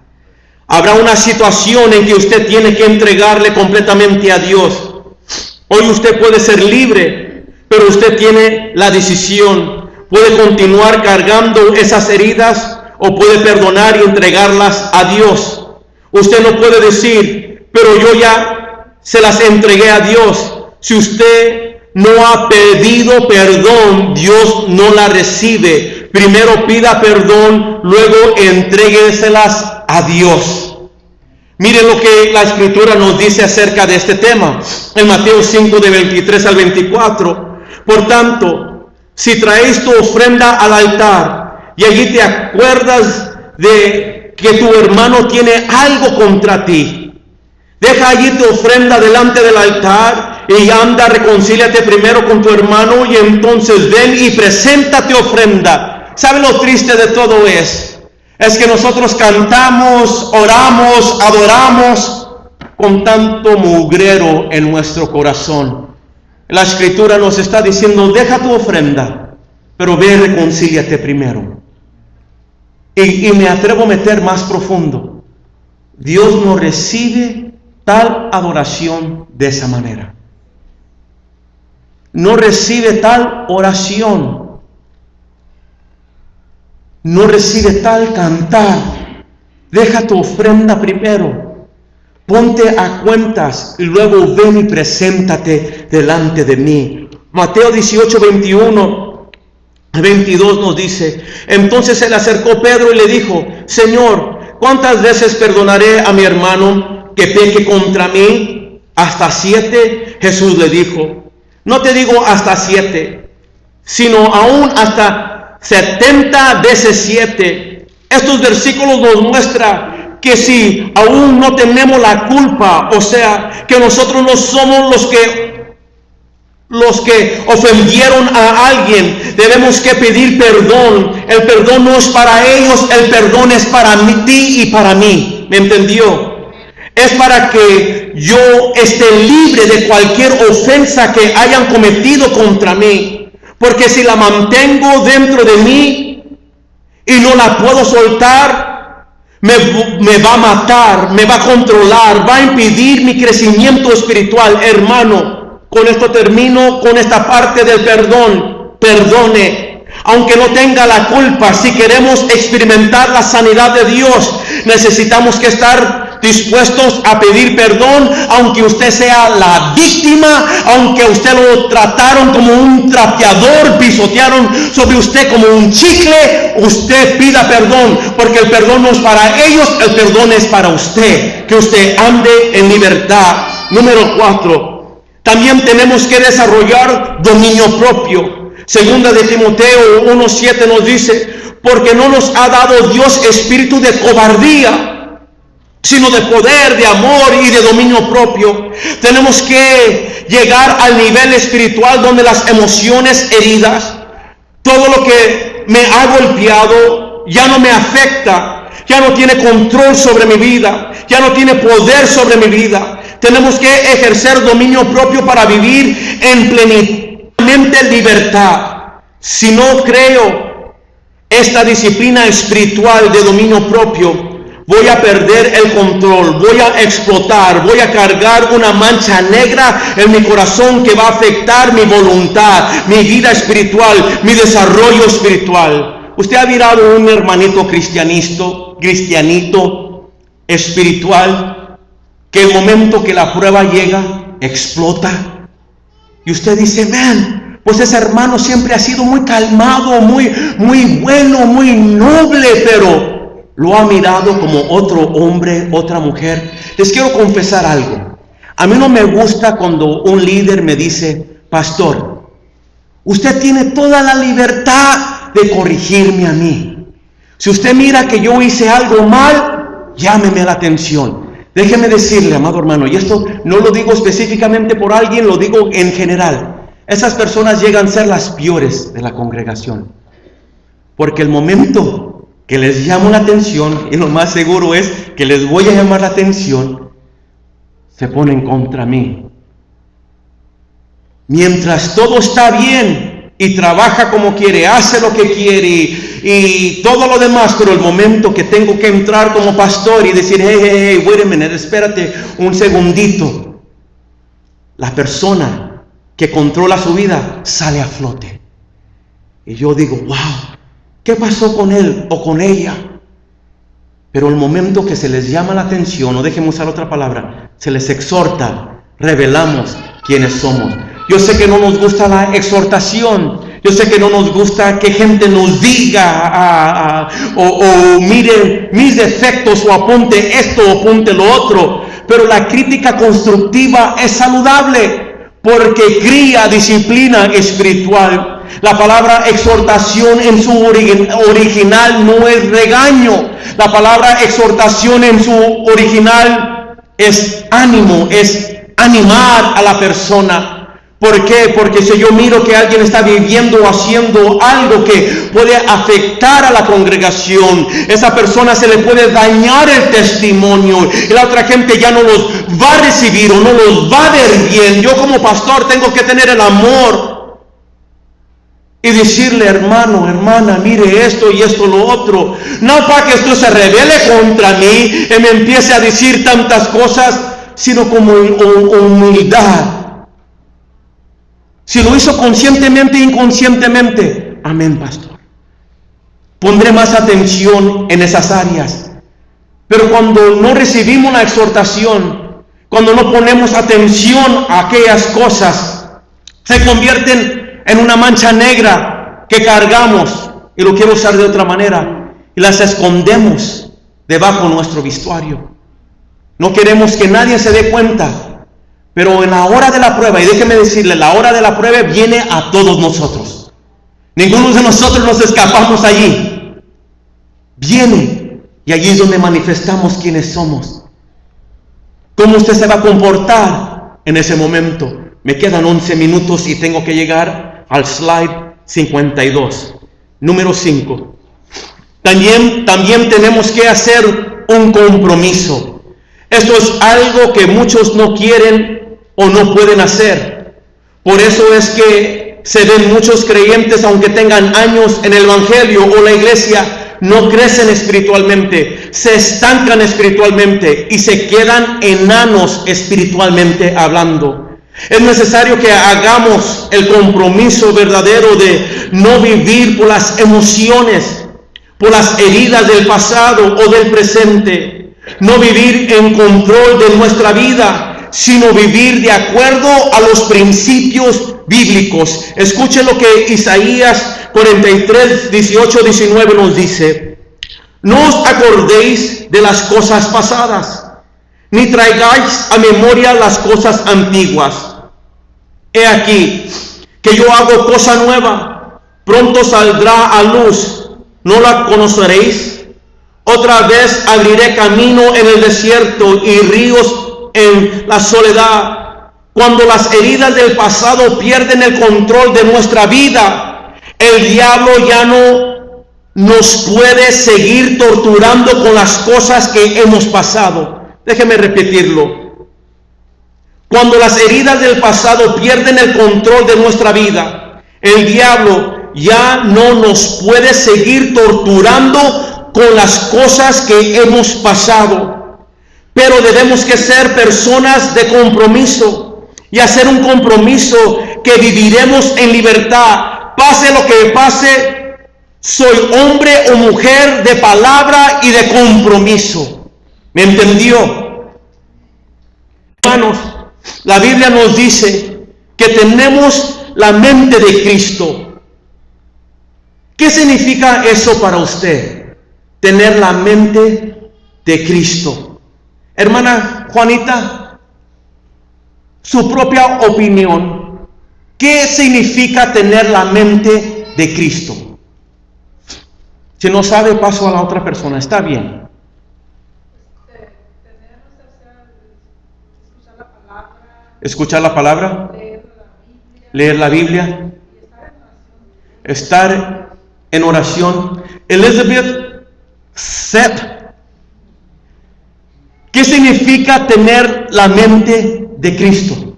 A: Habrá una situación en que usted tiene que entregarle completamente a Dios. Hoy usted puede ser libre, pero usted tiene la decisión. Puede continuar cargando esas heridas o puede perdonar y entregarlas a Dios. Usted no puede decir, pero yo ya se las entregué a Dios. Si usted no ha pedido perdón, Dios no la recibe. Primero pida perdón, luego entrégueselas a Dios. Miren lo que la Escritura nos dice acerca de este tema. En Mateo 5 de 23 al 24. Por tanto, si traes tu ofrenda al altar y allí te acuerdas de que tu hermano tiene algo contra ti, deja allí tu ofrenda delante del altar y anda, reconcíliate primero con tu hermano y entonces ven y preséntate ofrenda. ¿Sabe lo triste de todo es que nosotros cantamos, oramos, adoramos con tanto mugrero en nuestro corazón? La Escritura nos está diciendo, deja tu ofrenda, pero ve y reconcíliate primero. Y me atrevo a meter más profundo. Dios no recibe tal adoración de esa manera. No recibe tal oración. No recibe tal cantar. Deja tu ofrenda primero. Ponte a cuentas y luego ven y preséntate delante de mí. Mateo 18, 21, 22 nos dice: entonces se le acercó Pedro y le dijo: Señor, ¿cuántas veces perdonaré a mi hermano que peque contra mí? ¿Hasta 7? Jesús le dijo, no te digo hasta 7, sino aún hasta 70 veces 7. Estos versículos nos muestran que si aún no tenemos la culpa, o sea, que nosotros no somos los que ofendieron a alguien, debemos que pedir perdón. El perdón no es para ellos, el perdón es para ti y para mí. ¿Me entendió? Es para que yo esté libre de cualquier ofensa que hayan cometido contra mí. Porque si la mantengo dentro de mí y no la puedo soltar, me va a matar, me va a controlar, va a impedir mi crecimiento espiritual. Hermano, con esto termino con esta parte del perdón. Perdone. Aunque no tenga la culpa, si queremos experimentar la sanidad de Dios, necesitamos que estar dispuestos a pedir perdón, aunque usted sea la víctima, aunque usted lo trataron como un trapeador, pisotearon sobre usted como un chicle, usted pida perdón, porque el perdón no es para ellos, el perdón es para usted, que usted ande en libertad. Número 4, también tenemos que desarrollar dominio propio. Segunda de Timoteo 1:7 nos dice, porque no nos ha dado Dios espíritu de cobardía, sino de poder, de amor y de dominio propio. Tenemos que llegar al nivel espiritual donde las emociones heridas, todo lo que me ha golpeado, ya no me afecta, ya no tiene control sobre mi vida, ya no tiene poder sobre mi vida. Tenemos que ejercer dominio propio para vivir en plenamente libertad. Si no creo esta disciplina espiritual de dominio propio, voy a perder el control, voy a explotar, voy a cargar una mancha negra en mi corazón que va a afectar mi voluntad, mi vida espiritual, mi desarrollo espiritual. ¿Usted ha mirado un hermanito cristianito espiritual que el momento que la prueba llega, explota? Y usted dice, man, pues ese hermano siempre ha sido muy calmado, muy bueno, muy noble, pero lo ha mirado como otro hombre, otra mujer. Les quiero confesar algo. A mí no me gusta cuando un líder me dice, pastor, usted tiene toda la libertad de corregirme a mí. Si usted mira que yo hice algo mal, llámeme la atención. Déjeme decirle, amado hermano, y esto no lo digo específicamente por alguien, lo digo en general. Esas personas llegan a ser las peores de la congregación. Porque el momento que les llamo la atención, y lo más seguro es que les voy a llamar la atención, se ponen contra mí. Mientras todo está bien y trabaja como quiere, hace lo que quiere y todo lo demás, pero el momento que tengo que entrar como pastor y decir, hey, wait a minute, espérate un segundito, la persona que controla su vida sale a flote. Y yo digo, wow, ¿qué pasó con él o con ella? Pero el momento que se les llama la atención, o déjenme usar otra palabra, se les exhorta, revelamos quiénes somos. Yo sé que no nos gusta la exhortación, yo sé que no nos gusta que gente nos diga o mire mis defectos o apunte esto o apunte lo otro, pero la crítica constructiva es saludable porque cría disciplina espiritual. La palabra exhortación en su original no es regaño. La palabra exhortación en su original es ánimo, es animar a la persona. ¿Por qué? Porque si yo miro que alguien está viviendo o haciendo algo que puede afectar a la congregación, esa persona se le puede dañar el testimonio y la otra gente ya no los va a recibir o no los va a ver bien. Yo como pastor tengo que tener el amor y decirle, hermano, hermana, mire esto y esto lo otro. No para que esto se revele contra mí y me empiece a decir tantas cosas, sino como humildad. Si lo hizo conscientemente e inconscientemente, amén, pastor. Pondré más atención en esas áreas. Pero cuando no recibimos la exhortación, cuando no ponemos atención a aquellas cosas, se convierten en una mancha negra que cargamos, y lo quiero usar de otra manera, y las escondemos debajo de nuestro vestuario. No queremos que nadie se dé cuenta, Pero en la hora de la prueba, y déjeme decirle, la hora de la prueba viene a todos nosotros. Ninguno de nosotros nos escapamos allí. Viene, y allí es donde manifestamos quiénes somos. ¿Cómo usted se va a comportar en ese momento? Me quedan 11 minutos y tengo que llegar al slide 52. Número 5. También tenemos que hacer un compromiso. Esto es algo que muchos no quieren o no pueden hacer. Por eso es que se ven muchos creyentes, aunque tengan años en el Evangelio o la iglesia, no crecen espiritualmente, se estancan espiritualmente y se quedan enanos espiritualmente hablando. Es necesario que hagamos el compromiso verdadero de no vivir por las emociones, por las heridas del pasado o del presente. No vivir en control de nuestra vida, sino vivir de acuerdo a los principios bíblicos. Escuchen lo que Isaías 43, 18, 19 nos dice. No os acordéis de las cosas pasadas, ni traigáis a memoria las cosas antiguas. He aquí que yo hago cosa nueva, pronto saldrá a luz, ¿no la conoceréis? Otra vez abriré camino en el desierto y ríos en la soledad. Cuando las heridas del pasado pierden el control de nuestra vida, el diablo ya no nos puede seguir torturando con las cosas que hemos pasado. Déjeme repetirlo. Cuando las heridas del pasado pierden el control de nuestra vida, el diablo ya no nos puede seguir torturando con las cosas que hemos pasado. Pero debemos que ser personas de compromiso y hacer un compromiso que viviremos en libertad. Pase lo que pase, soy hombre o mujer de palabra y de compromiso. ¿Me entendió? Hermanos, la Biblia nos dice que tenemos la mente de Cristo. ¿Qué significa eso para usted? Tener la mente de Cristo. Hermana Juanita, su propia opinión. ¿Qué significa tener la mente de Cristo? Si no sabe, paso a la otra persona. Está bien. Escuchar la palabra, leer la Biblia, estar en oración. Elizabeth Sepp, ¿qué significa tener la mente de Cristo?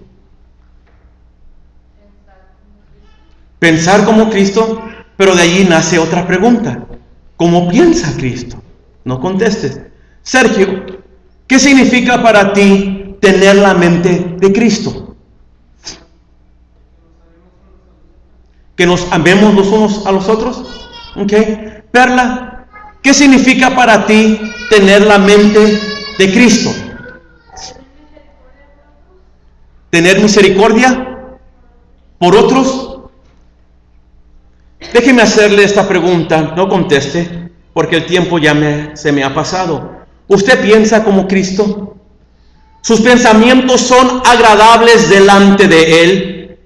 A: Pensar como Cristo, pero de allí nace otra pregunta. ¿Cómo piensa Cristo? No contestes. Sergio, ¿qué significa para ti tener la mente de Cristo? ¿Que nos amemos los unos a los otros? ¿Ok? Perla, ¿qué significa para ti tener la mente de Cristo? ¿Tener misericordia por otros? Déjeme hacerle esta pregunta, no conteste, porque el tiempo ya se me ha pasado. ¿Usted piensa como Cristo? ¿Sus pensamientos son agradables delante de Él?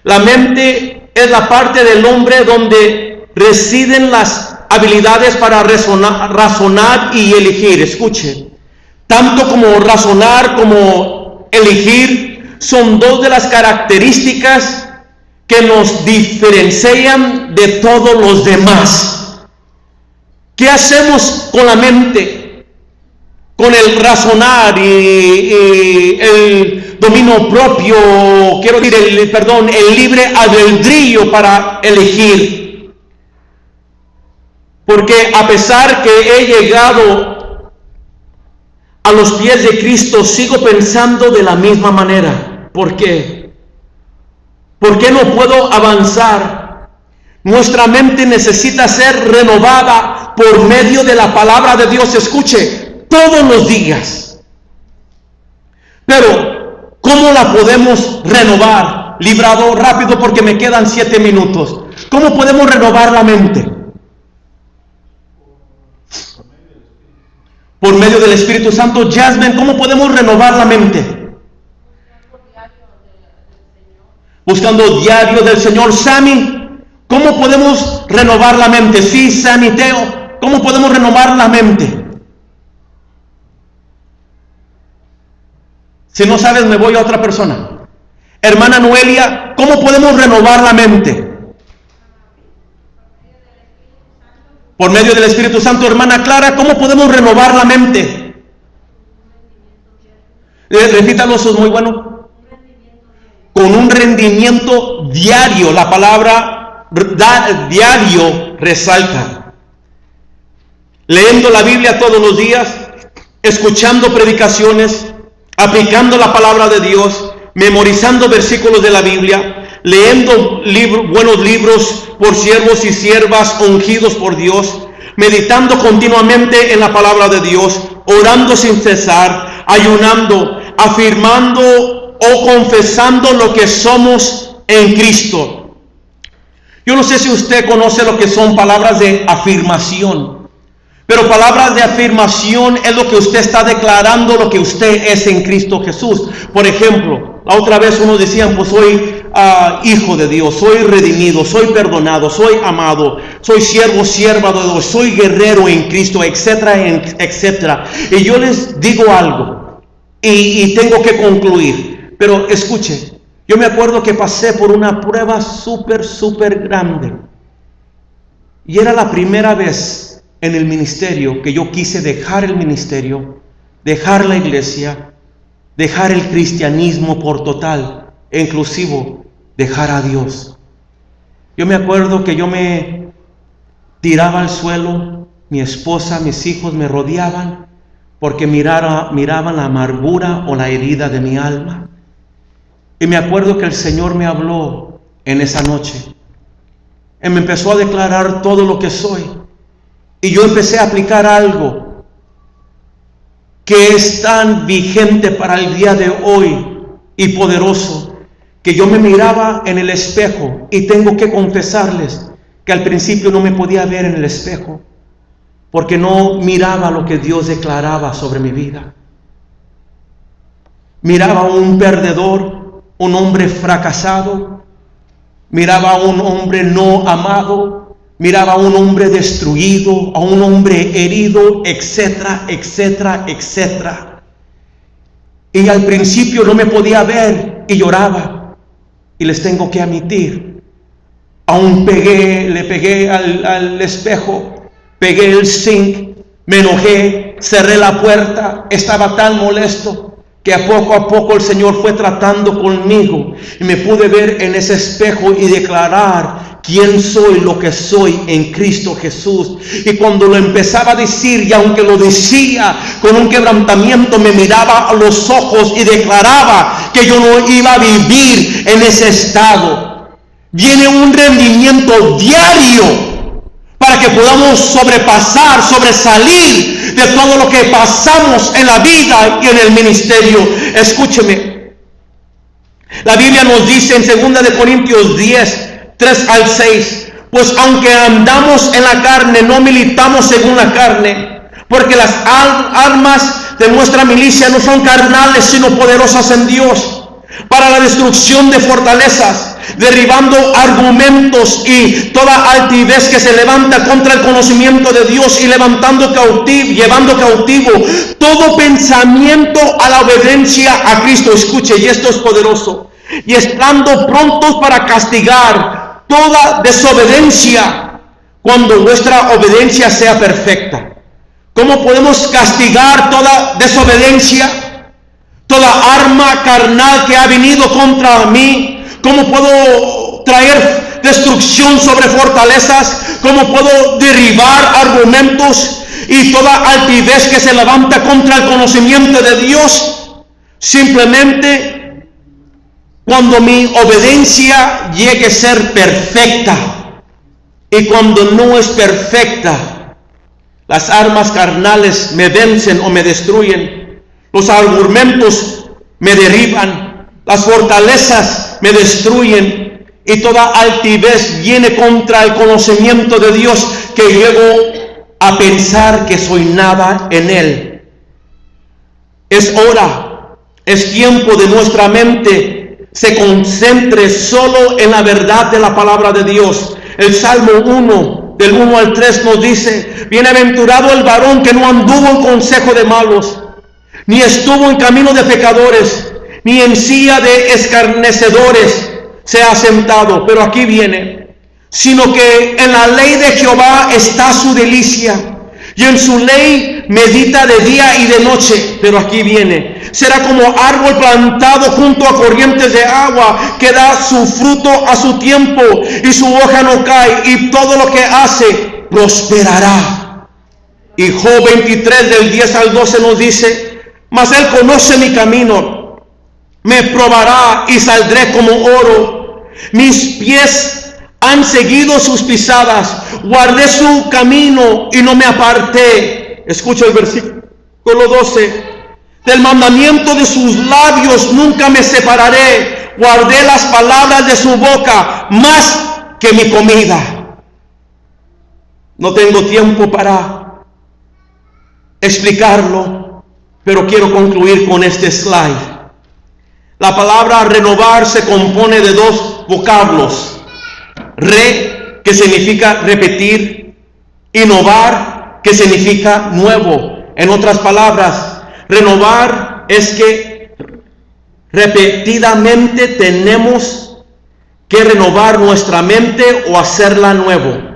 A: La mente es la parte del hombre donde residen las habilidades para razonar y elegir. Escuche, tanto como razonar como elegir son dos de las características que nos diferencian de todos los demás. ¿Qué hacemos con la mente? Con el razonar y el dominio propio, quiero decir, el libre albedrío para elegir. Porque a pesar que he llegado a los pies de Cristo, sigo pensando de la misma manera. ¿Por qué? ¿Por qué no puedo avanzar? Nuestra mente necesita ser renovada por medio de la palabra de Dios. Escuche, todos los días. Pero, ¿cómo la podemos renovar? Librado rápido porque me quedan 7 minutos. ¿Cómo podemos renovar la mente? Por medio del Espíritu Santo. Jasmine, ¿cómo podemos renovar la mente? buscando diario del Señor. Sammy, ¿cómo podemos renovar la mente? Sí, Sammy, Teo, ¿cómo podemos renovar la mente? Si no sabes, me voy a otra persona. Hermana Noelia, ¿cómo podemos renovar la mente? Por medio del Espíritu Santo. Hermana Clara, ¿cómo podemos renovar la mente? Repítalo, eso es muy bueno. Con un rendimiento diario. La palabra diario resalta. Leyendo la Biblia todos los días, escuchando predicaciones, aplicando la palabra de Dios, memorizando versículos de la Biblia, leyendo buenos libros por siervos y siervas ungidos por Dios, meditando continuamente en la palabra de Dios, orando sin cesar, ayunando, afirmando o confesando lo que somos en Cristo. Yo no sé si usted conoce lo que son palabras de afirmación. Pero palabras de afirmación es lo que usted está declarando, lo que usted es en Cristo Jesús. Por ejemplo, la otra vez uno decía, pues soy hijo de Dios, soy redimido, soy perdonado, soy amado, soy siervo, sierva de Dios, soy guerrero en Cristo, etcétera, etcétera. Y yo les digo algo, y tengo que concluir, pero escuche, yo me acuerdo que pasé por una prueba súper grande. Y era la primera vez en el ministerio que yo quise dejar el ministerio, dejar la iglesia, dejar el cristianismo por total, e inclusive dejar a Dios. Yo me acuerdo que yo me tiraba al suelo, mi esposa, mis hijos me rodeaban porque miraban la amargura o la herida de mi alma. Y me acuerdo que el Señor me habló en esa noche. Y me empezó a declarar todo lo que soy. Y yo empecé a aplicar algo que es tan vigente para el día de hoy y poderoso, que yo me miraba en el espejo, y tengo que confesarles que al principio no me podía ver en el espejo, porque no miraba lo que Dios declaraba sobre mi vida. Miraba a un perdedor, un hombre fracasado, miraba a un hombre no amado, miraba a un hombre destruido, a un hombre herido, etcétera, etcétera, etcétera. Y al principio no me podía ver y lloraba. Y les tengo que admitir, aún le pegué al espejo, pegué el zinc, me enojé, cerré la puerta, estaba tan molesto que a poco el Señor fue tratando conmigo y me pude ver en ese espejo y declarar quién soy, lo que soy en Cristo Jesús. Y cuando lo empezaba a decir, y aunque lo decía con un quebrantamiento, me miraba a los ojos y declaraba que yo no iba a vivir en ese estado. Viene un rendimiento diario para que podamos sobresalir de todo lo que pasamos en la vida y en el ministerio. Escúcheme. La Biblia nos dice en 2 Corintios 10, 3 al 6, pues aunque andamos en la carne, no militamos según la carne, porque las armas de nuestra milicia no son carnales, sino poderosas en Dios, para la destrucción de fortalezas, derribando argumentos y toda altivez que se levanta contra el conocimiento de Dios, y llevando cautivo todo pensamiento a la obediencia a Cristo. Escuche, y esto es poderoso. Y estando prontos para castigar toda desobediencia cuando nuestra obediencia sea perfecta. ¿Cómo podemos castigar toda desobediencia? Toda arma carnal que ha venido contra mí. ¿Cómo puedo traer destrucción sobre fortalezas? ¿Cómo puedo derribar argumentos y toda altivez que se levanta contra el conocimiento de Dios? Simplemente cuando mi obediencia llegue a ser perfecta. Y cuando no es perfecta, las armas carnales me vencen o me destruyen. Los argumentos me derriban, las fortalezas me destruyen, y toda altivez viene contra el conocimiento de Dios, que llego a pensar que soy nada en Él. Es hora, es tiempo de nuestra mente se concentre solo en la verdad de la palabra de Dios. El Salmo 1, del 1 al 3 nos dice: bienaventurado el varón que no anduvo en consejo de malos, ni estuvo en camino de pecadores, ni en silla de escarnecedores se ha sentado. Pero aquí viene: sino que en la ley de Jehová está su delicia, y en su ley medita de día y de noche. Pero aquí viene: será como árbol plantado junto a corrientes de agua, que da su fruto a su tiempo, y su hoja no cae, y todo lo que hace prosperará. Y Job 23, del 10 al 12 nos dice: mas él conoce mi camino, me probará y saldré como oro. Mis pies han seguido sus pisadas, guardé su camino y no me aparté. Escucha el versículo 12: del mandamiento de sus labios nunca me separaré, guardé las palabras de su boca más que mi comida. No tengo tiempo para explicarlo, pero quiero concluir con este slide. La palabra renovar se compone de dos vocablos: re, que significa repetir, y novar, que significa nuevo. En otras palabras, renovar es que repetidamente tenemos que renovar nuestra mente o hacerla nuevo.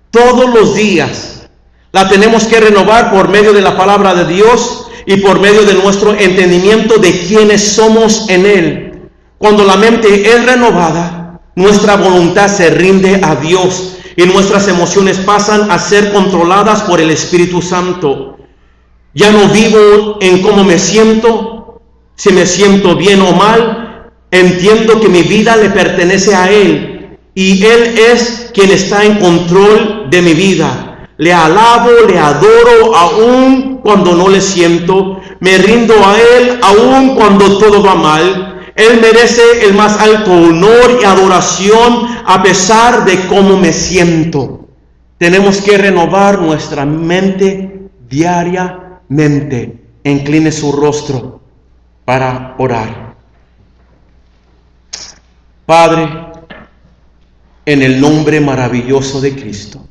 A: Todos los días la tenemos que renovar por medio de la palabra de Dios y por medio de nuestro entendimiento de quiénes somos en Él. Cuando la mente es renovada, nuestra voluntad se rinde a Dios y nuestras emociones pasan a ser controladas por el Espíritu Santo. Ya no vivo en cómo me siento, si me siento bien o mal. Entiendo que mi vida le pertenece a Él y Él es quien está en control de mi vida. Le alabo, le adoro aún cuando no le siento. Me rindo a Él aún cuando todo va mal. Él merece el más alto honor y adoración a pesar de cómo me siento. Tenemos que renovar nuestra mente diariamente. Incline su rostro para orar. Padre, en el nombre maravilloso de Cristo,